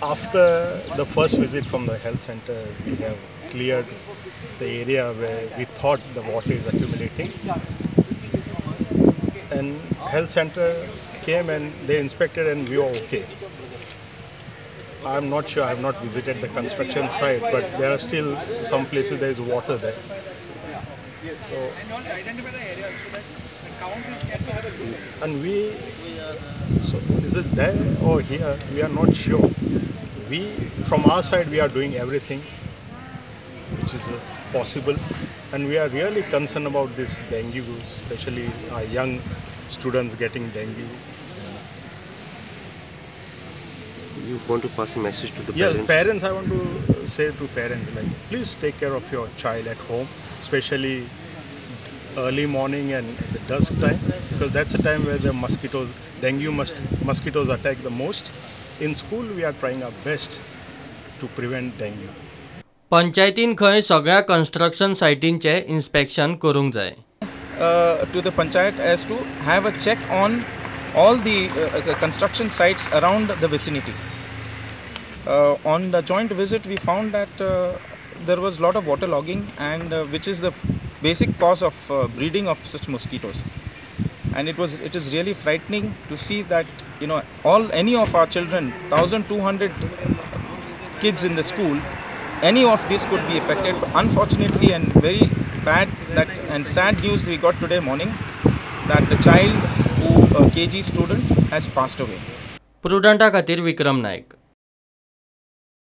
After the first visit from the health center, we have cleared the area where we thought the water is accumulating. And health center came and they inspected and we were okay. I'm not sure, I have not visited the construction site, but there are still some places there is water there. So, and so is it there or here? We are not sure. From our side, we are doing everything which is possible, and we are really concerned about this dengue, especially our young students getting dengue. You want to pass a message to the parents? Yes, parents, I want to say to parents, like, please take care of your child at home, especially early morning and the dusk time, because that's the time where the dengue mosquitoes attack the most. In school, we are trying our best to prevent dengue. पंचायतीन खंय सगळ्या construction साइटींचे inspection करूंक जाय. To the panchayat as to have a check on all the construction sites around the vicinity. On the joint visit, we found that there was a lot of water logging, and which is the basic cause of breeding of such mosquitoes. And it is really frightening to see that any of our children, 1,200 kids in the school, any of this could be affected. Unfortunately, and very bad and sad news we got today morning that the child, a KG student, has passed away. प्रुडंटा खातीर विक्रम नायक.